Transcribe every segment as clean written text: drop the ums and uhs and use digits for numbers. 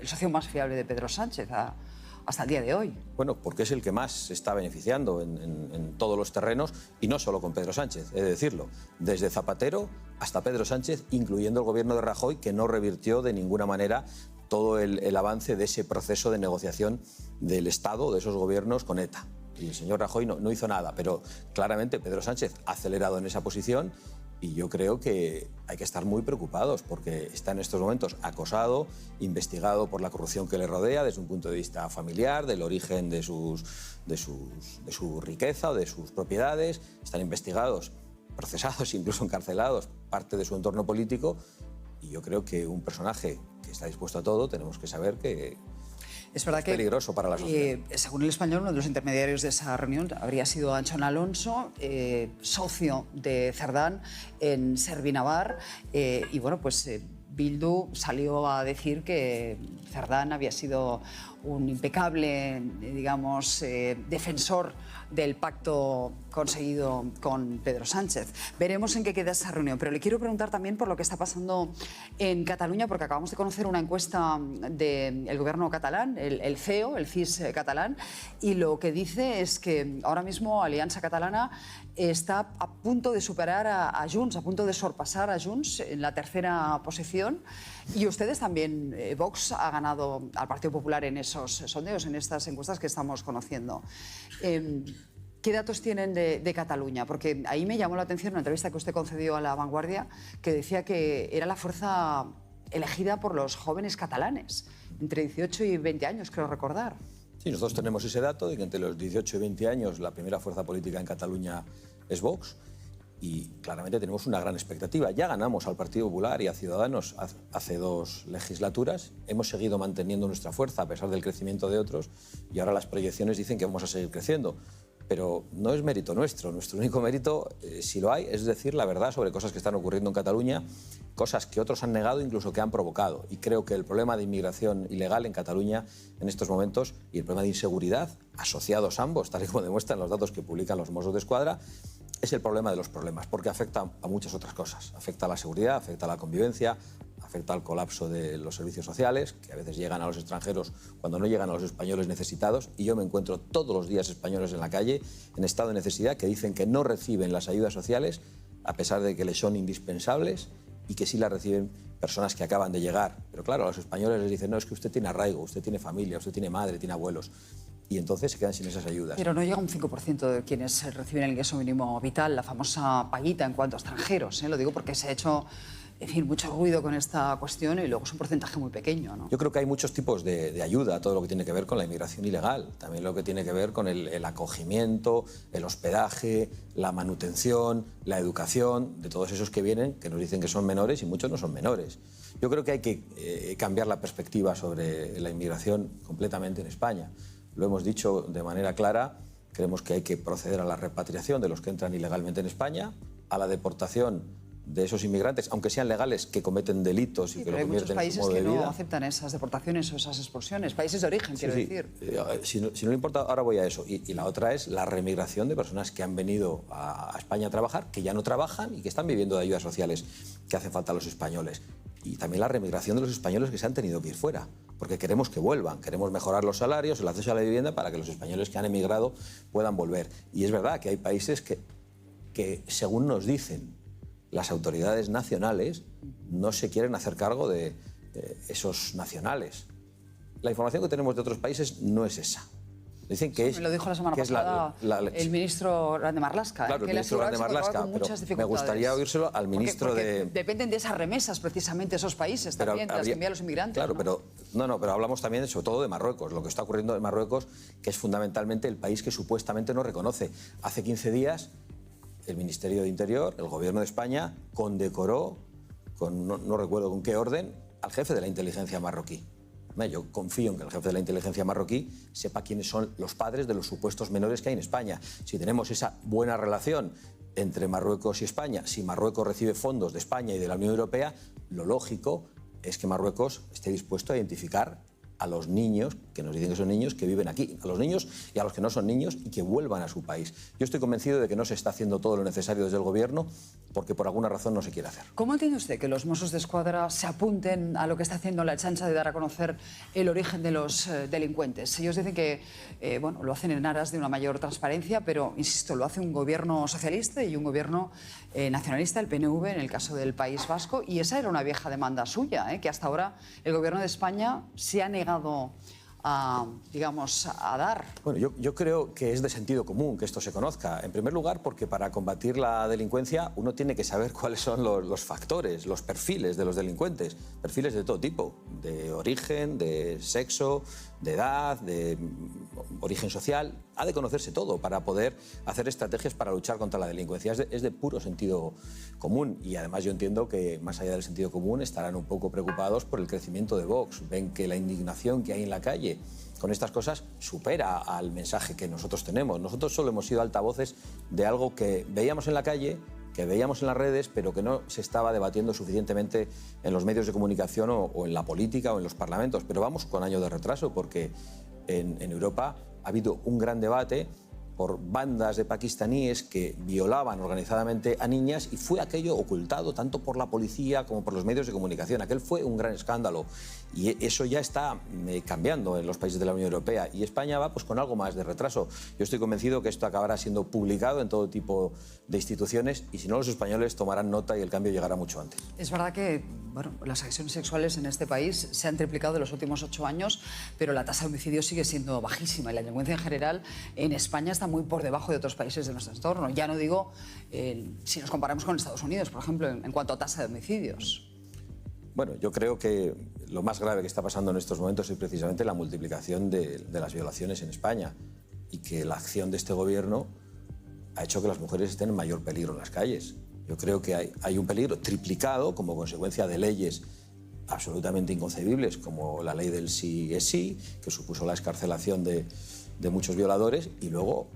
el socio más fiable de Pedro Sánchez hasta el día de hoy. Bueno, porque es el que más se está beneficiando en todos los terrenos, y no solo con Pedro Sánchez, he de decirlo, desde Zapatero hasta Pedro Sánchez, incluyendo el gobierno de Rajoy, que no revirtió de ninguna manera todo el avance de ese proceso de negociación del Estado, de esos gobiernos con ETA. Y el señor Rajoy no hizo nada, pero claramente Pedro Sánchez ha acelerado en esa posición, y yo creo que hay que estar muy preocupados porque está en estos momentos acosado, investigado por la corrupción que le rodea desde un punto de vista familiar, del origen de su riqueza o de sus propiedades. Están investigados, procesados, incluso encarcelados, parte de su entorno político, y yo creo que un personaje que está dispuesto a todo, tenemos que saber que es verdad que peligroso para la sociedad. Según El Español, uno de los intermediarios de esa reunión habría sido Anchón Alonso, socio de Cerdán en Servinavar, y bueno, pues Bildu salió a decir que Cerdán había sido un impecable, digamos, defensor del pacto conseguido con Pedro Sánchez. Veremos en qué queda esa reunión, pero le quiero preguntar también por lo que está pasando en Cataluña, porque acabamos de conocer una encuesta del gobierno catalán, el CEO, el CIS catalán, y lo que dice es que ahora mismo Alianza Catalana está a punto de superar a Junts, a punto de sorpasar a Junts en la tercera posición, y ustedes también, Vox ha ganado al Partido Popular en esos sondeos, en estas encuestas que estamos conociendo. ¿Qué datos tienen de Cataluña? Porque ahí me llamó la atención una entrevista que usted concedió a La Vanguardia, que decía que era la fuerza elegida por los jóvenes catalanes, entre 18 y 20 años, creo recordar. Sí, nosotros tenemos ese dato de que entre los 18 y 20 años la primera fuerza política en Cataluña es Vox, y claramente tenemos una gran expectativa. Ya ganamos al Partido Popular y a Ciudadanos hace 2 legislaturas. Hemos seguido manteniendo nuestra fuerza a pesar del crecimiento de otros, y ahora las proyecciones dicen que vamos a seguir creciendo. Pero no es mérito nuestro. Nuestro único mérito, si lo hay, es decir la verdad sobre cosas que están ocurriendo en Cataluña, cosas que otros han negado, incluso que han provocado. Y creo que el problema de inmigración ilegal en Cataluña en estos momentos, y el problema de inseguridad, asociados ambos, tal y como demuestran los datos que publican los Mossos d'Esquadra, es el problema de los problemas, porque afecta a muchas otras cosas. Afecta a la seguridad, afecta a la convivencia, afecta al colapso de los servicios sociales, que a veces llegan a los extranjeros cuando no llegan a los españoles necesitados, y yo me encuentro todos los días españoles en la calle en estado de necesidad que dicen que no reciben las ayudas sociales a pesar de que les son indispensables, y que sí las reciben personas que acaban de llegar. Pero claro, a los españoles les dicen, no, es que usted tiene arraigo, usted tiene familia, usted tiene madre, tiene abuelos, y entonces se quedan sin esas ayudas. Pero no llega un 5% de quienes reciben el ingreso mínimo vital, la famosa paguita en cuanto a extranjeros, ¿eh? Lo digo porque se ha hecho, en fin, mucho ruido con esta cuestión, y luego es un porcentaje muy pequeño, ¿no? Yo creo que hay muchos tipos de ayuda, todo lo que tiene que ver con la inmigración ilegal, también lo que tiene que ver con el acogimiento, el hospedaje, la manutención, la educación, de todos esos que vienen, que nos dicen que son menores, y muchos no son menores. Yo creo que hay que cambiar la perspectiva sobre la inmigración completamente en España. Lo hemos dicho de manera clara, creemos que hay que proceder a la repatriación de los que entran ilegalmente en España, a la deportación de esos inmigrantes, aunque sean legales, que cometen delitos y que lo convierten en su modo de vida. Hay muchos países que no aceptan esas deportaciones o esas expulsiones, países de origen, quiero decir. Si no le importa, ahora voy a eso. Y la otra es la remigración de personas que han venido a España a trabajar, que ya no trabajan y que están viviendo de ayudas sociales que hacen falta a los españoles. Y también la remigración de los españoles que se han tenido que ir fuera, porque queremos que vuelvan, queremos mejorar los salarios, el acceso a la vivienda para que los españoles que han emigrado puedan volver. Y es verdad que hay países que según nos dicen las autoridades nacionales, no se quieren hacer cargo de esos nacionales. La información que tenemos de otros países no es esa. Dicen que me lo dijo la semana pasada el ministro Grande Marlaska. Claro, el ministro Grande Marlaska, pero me gustaría oírselo al ministro porque dependen de esas remesas, precisamente, esos países también, de las que envían los inmigrantes. Claro, ¿no? pero hablamos también, sobre todo, de Marruecos, lo que está ocurriendo en Marruecos, que es fundamentalmente el país que supuestamente no reconoce. Hace 15 días, el Ministerio de Interior, el Gobierno de España, condecoró, no recuerdo con qué orden, al jefe de la inteligencia marroquí. Yo confío en que el jefe de la inteligencia marroquí sepa quiénes son los padres de los supuestos menores que hay en España. Si tenemos esa buena relación entre Marruecos y España, si Marruecos recibe fondos de España y de la Unión Europea, lo lógico es que Marruecos esté dispuesto a identificar a los niños, que nos dicen que son niños, que viven aquí, a los niños y a los que no son niños y que vuelvan a su país. Yo estoy convencido de que no se está haciendo todo lo necesario desde el Gobierno porque por alguna razón no se quiere hacer. ¿Cómo entiende usted que los Mossos d'Esquadra se apunten a lo que está haciendo la Ertzaintza de dar a conocer el origen de los delincuentes? Ellos dicen que bueno, lo hacen en aras de una mayor transparencia, pero, insisto, lo hace un gobierno socialista y un gobierno nacionalista, el PNV, en el caso del País Vasco, y esa era una vieja demanda suya, que hasta ahora el Gobierno de España se ha negado a, digamos, a dar. Bueno, yo creo que es de sentido común que esto se conozca. En primer lugar, porque para combatir la delincuencia uno tiene que saber cuáles son los factores, los perfiles de los delincuentes. Perfiles de todo tipo, de origen, de sexo, de edad, de origen social. Ha de conocerse todo para poder hacer estrategias para luchar contra la delincuencia. Es de puro sentido común. Y además yo entiendo que, más allá del sentido común, estarán un poco preocupados por el crecimiento de Vox. Ven que la indignación que hay en la calle con estas cosas supera al mensaje que nosotros tenemos. Nosotros solo hemos sido altavoces de algo que veíamos en la calle, que veíamos en las redes, pero que no se estaba debatiendo suficientemente en los medios de comunicación o en la política o en los parlamentos. Pero vamos con años de retraso porque en Europa ha habido un gran debate por bandas de pakistaníes que violaban organizadamente a niñas y fue aquello ocultado tanto por la policía como por los medios de comunicación. Aquel fue un gran escándalo y eso ya está cambiando en los países de la Unión Europea y España va pues con algo más de retraso. Yo estoy convencido que esto acabará siendo publicado en todo tipo de instituciones y si no los españoles tomarán nota y el cambio llegará mucho antes. Es verdad que bueno, las agresiones sexuales en este país se han triplicado en los últimos 8 años, pero la tasa de homicidios sigue siendo bajísima y la delincuencia en general en España está muy por debajo de otros países de nuestro entorno. Ya no digo si nos comparamos con Estados Unidos, por ejemplo, en cuanto a tasa de homicidios. Bueno, yo creo que lo más grave que está pasando en estos momentos es precisamente la multiplicación de las violaciones en España y que la acción de este gobierno ha hecho que las mujeres estén en mayor peligro en las calles. Yo creo que hay un peligro triplicado como consecuencia de leyes absolutamente inconcebibles como la ley del sí es sí, que supuso la excarcelación de muchos violadores y luego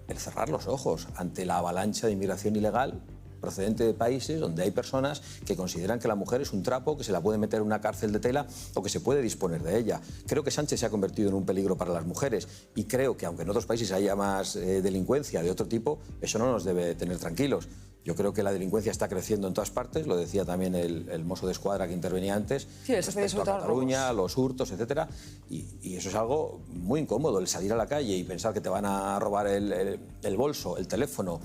el cerrar los ojos ante la avalancha de inmigración ilegal procedente de países donde hay personas que consideran que la mujer es un trapo, que se la puede meter en una cárcel de tela o que se puede disponer de ella. Creo que Sánchez se ha convertido en un peligro para las mujeres y creo que aunque en otros países haya más delincuencia de otro tipo, eso no nos debe tener tranquilos. Yo creo que la delincuencia está creciendo en todas partes, lo decía también el mozo de escuadra que intervenía antes, sí, respecto a Cataluña, los hurtos, etcétera, y eso es algo muy incómodo, el salir a la calle y pensar que te van a robar el bolso, el teléfono.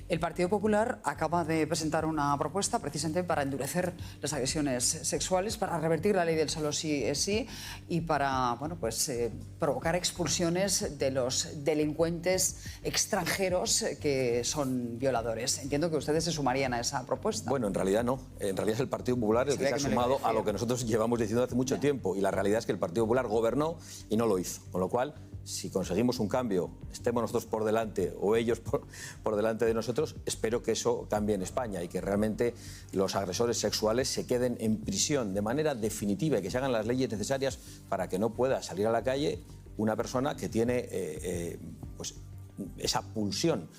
El Partido Popular acaba de presentar una propuesta precisamente para endurecer las agresiones sexuales, para revertir la ley del solo sí es sí y para bueno, pues, provocar expulsiones de los delincuentes extranjeros que son violadores. Entiendo que ustedes se sumarían a esa propuesta. Bueno, en realidad no. En realidad es el Partido Popular el que se ha sumado a lo que nosotros llevamos diciendo hace mucho tiempo y la realidad es que el Partido Popular gobernó y no lo hizo. Con lo cual, si conseguimos un cambio, estemos nosotros por delante o ellos por delante de nosotros, espero que eso cambie en España y que realmente los agresores sexuales se queden en prisión de manera definitiva y que se hagan las leyes necesarias para que no pueda salir a la calle una persona que tiene pues, esa pulsión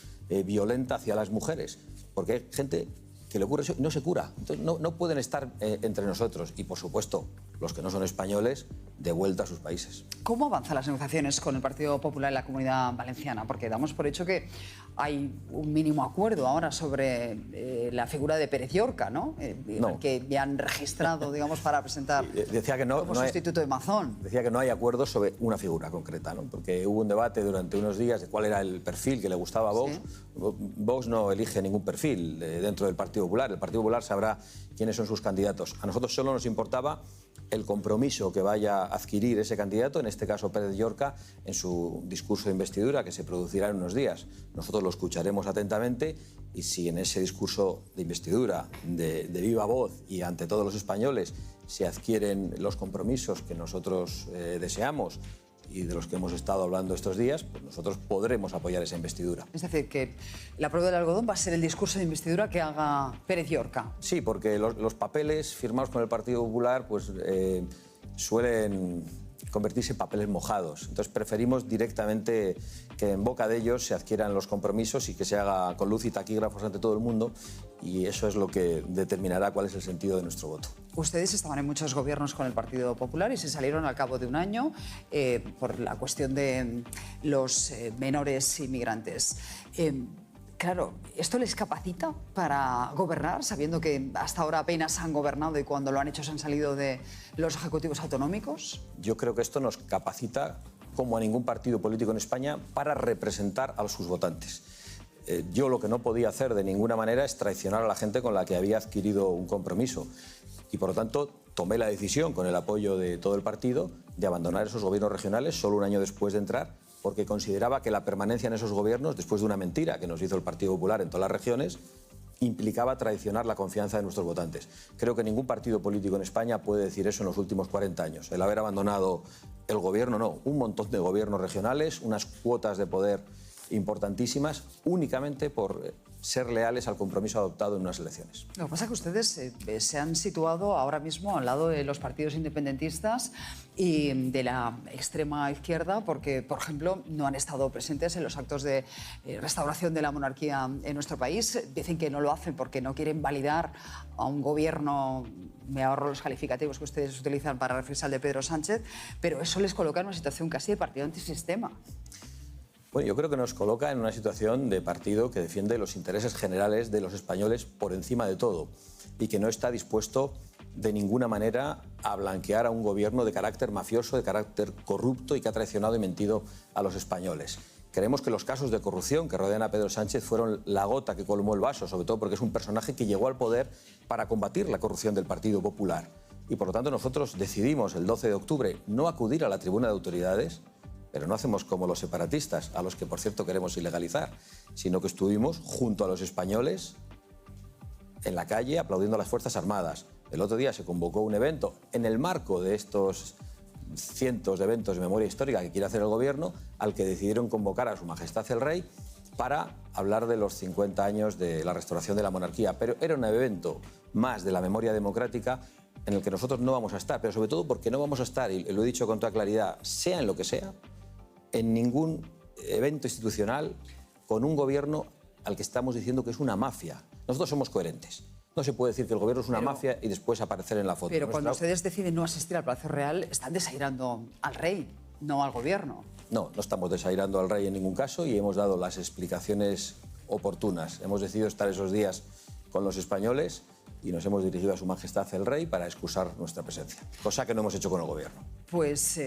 violenta hacia las mujeres. Porque hay gente que le ocurre eso y no se cura. Entonces no pueden estar entre nosotros y, por supuesto, los que no son españoles, de vuelta a sus países. ¿Cómo avanzan las negociaciones con el Partido Popular en la Comunidad Valenciana? Porque damos por hecho que hay un mínimo acuerdo ahora sobre la figura de Pérez Llorca, ¿no? No. Que ya han registrado, digamos, para presentar decía que no, como sustituto de Mazón. Decía que no hay acuerdo sobre una figura concreta, ¿no? Porque hubo un debate durante unos días de cuál era el perfil que le gustaba a Vox. Sí. Vox no elige ningún perfil dentro del Partido Popular. El Partido Popular sabrá quiénes son sus candidatos. A nosotros solo nos importaba el compromiso que vaya a adquirir ese candidato, en este caso Pérez Llorca, en su discurso de investidura que se producirá en unos días. Nosotros lo escucharemos atentamente y si en ese discurso de investidura de viva voz y ante todos los españoles se adquieren los compromisos que nosotros deseamos y de los que hemos estado hablando estos días, pues nosotros podremos apoyar esa investidura. Es decir, que la prueba del algodón va a ser el discurso de investidura que haga Pérez Llorca. Sí, porque los papeles firmados con el Partido Popular pues, suelen convertirse en papeles mojados. Entonces preferimos directamente que en boca de ellos se adquieran los compromisos y que se haga con luz y taquígrafos ante todo el mundo, y eso es lo que determinará cuál es el sentido de nuestro voto. Ustedes estaban en muchos gobiernos con el Partido Popular y se salieron al cabo de un año por la cuestión de los menores inmigrantes. Claro, ¿esto les capacita para gobernar, sabiendo que hasta ahora apenas han gobernado y cuando lo han hecho se han salido de los ejecutivos autonómicos? Yo creo que esto nos capacita, como a ningún partido político en España, para representar a sus votantes. Yo lo que no podía hacer de ninguna manera es traicionar a la gente con la que había adquirido un compromiso. Y por lo tanto tomé la decisión, con el apoyo de todo el partido, de abandonar esos gobiernos regionales solo un año después de entrar, porque consideraba que la permanencia en esos gobiernos, después de una mentira que nos hizo el Partido Popular en todas las regiones, implicaba traicionar la confianza de nuestros votantes. Creo que ningún partido político en España puede decir eso en los últimos 40 años. El haber abandonado el gobierno, no, un montón de gobiernos regionales, unas cuotas de poder importantísimas, únicamente por ser leales al compromiso adoptado en unas elecciones. Lo que pasa es que ustedes se han situado ahora mismo al lado de los partidos independentistas y de la extrema izquierda porque, por ejemplo, no han estado presentes en los actos de restauración de la monarquía en nuestro país. Dicen que no lo hacen porque no quieren validar a un gobierno, me ahorro los calificativos que ustedes utilizan para referirse al de Pedro Sánchez, pero eso les coloca en una situación casi de partido antisistema. Bueno, yo creo que nos coloca en una situación de partido que defiende los intereses generales de los españoles por encima de todo y que no está dispuesto de ninguna manera a blanquear a un gobierno de carácter mafioso, de carácter corrupto y que ha traicionado y mentido a los españoles. Creemos que los casos de corrupción que rodean a Pedro Sánchez fueron la gota que colmó el vaso, sobre todo porque es un personaje que llegó al poder para combatir la corrupción del Partido Popular. Y por lo tanto nosotros decidimos el 12 de octubre no acudir a la tribuna de autoridades, pero no hacemos como los separatistas, a los que, por cierto, queremos ilegalizar, sino que estuvimos junto a los españoles en la calle aplaudiendo a las Fuerzas Armadas. El otro día se convocó un evento en el marco de estos cientos de eventos de memoria histórica que quiere hacer el Gobierno, al que decidieron convocar a Su Majestad el Rey para hablar de los 50 años de la restauración de la monarquía. Pero era un evento más de la memoria democrática en el que nosotros no vamos a estar, pero sobre todo porque no vamos a estar, y lo he dicho con toda claridad, sea en lo que sea, en ningún evento institucional con un gobierno al que estamos diciendo que es una mafia. Nosotros somos coherentes. No se puede decir que el gobierno es una mafia y después aparecer en la foto. Pero cuando ustedes deciden no asistir al Palacio Real, están desairando al rey, no al gobierno. No, no estamos desairando al rey en ningún caso y hemos dado las explicaciones oportunas. Hemos decidido estar esos días con los españoles y nos hemos dirigido a Su Majestad el Rey para excusar nuestra presencia, cosa que no hemos hecho con el gobierno. Pues...